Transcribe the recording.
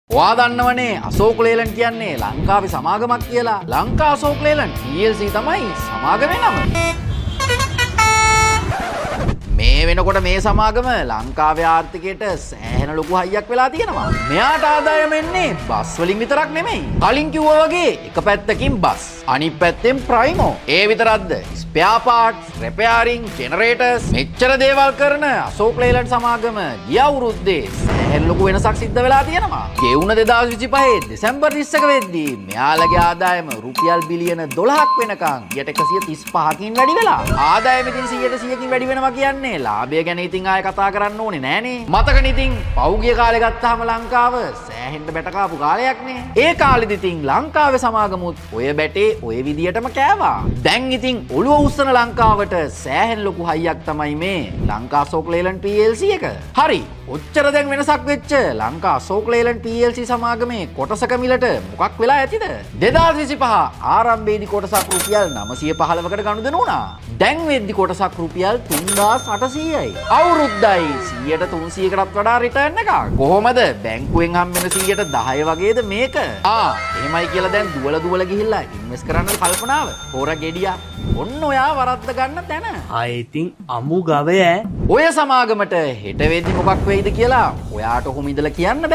ඔයා දන්නවනේ අශෝක් ලේලන් කියන්නේ ලංකාවේ සමාගමක් කියලා. ලංකා අශෝක් ලේලන් PLC තමයි සමාගමේ නම. මේ වෙනකොට මේ සමාගම ලංකාවේ ආර්ථිකයට සෑහෙන ලොකු හයියක් වෙලා තියෙනවා. මෙයාට ආදායම එන්නේ බස් වලින් විතරක් නෙමෙයි. කලින් කිව්වා වගේ එක පැත්තකින් බස්, අනිත් පැත්තෙන් ප්‍රයිමෝ. ඒ විතරක්ද? ස්පෙයා පාර්ට්ස්, රිපෙයාරින්, ජෙනරේටර්ස් මෙච්චර දේවල් කරන අශෝක් ලේලන් සමාගම ගිය අවුරුද්දේ සෑහෙන ලොකු වෙනසක් සිද්ධ වෙලා තියෙනවා. ගෙවුන 2025 දෙසැම්බර් 30 වෙද්දී මෙයාලගේ ආදායම රුපියල් බිලියන 12ක් වෙනකන් 135කින් වැඩි වෙලා. ආදායම ඉතින් 100%කින් වැඩි වෙනවා කියන්නේ ලාභය ගැන ඉතින් ආයෙ කතා කරන්න ඕනේ නෑනේ. මතකනේ ඉතින් පෞගිය කාලේ ගත්තාම ලංකාව සෑහෙන්න බැට කාපු කාලයක්නේ. ඒ කාලෙදි ඉතින් ලංකාවේ සමාගමුත් ඔය බැටේ ඔය විදියටම කෑවා. දැන් ඉතින් ඔළුව උස්සන ලංකාවට සෑහෙන ලොකු හයියක් තමයි මේ ලංකා අශෝක් ලේලන් PLC එක. හරි. ඔච්චර දැන් වෙනසක් වෙච්ච ලංකා අශෝක් ලේලන් PLC සමාගමේ කොටසක මිලට මොකක් වෙලා ඇතිද? 2025 ආරම්භයේදී කොටසක් රුපියල් 915කට ගනුදෙනු වුණා. දැන් වෙද්දි කොටසක් රුපියල් 3800යි. අවුරුද්දයි 100%කටත් වඩා රිටර්න් එකක්. කොහොමද බැංකුවෙන් හම්බෙන 10% වගේද මේක? එහෙමයි කියලා දැන් දුවල ගිහිල්ලා ඉන්වෙස්ට් කරන්න කල්පනාව. හොර ගෙඩියා. ඔන්න ඔයා වරද්ද ගන්න තැන. ඉතින් අමු ගවය ඔය සමාගමට හෙට වෙද්දි මොකක් වෙයිද කියලා ඔයාට කොහොම ඉඳලා කියන්න බෑ.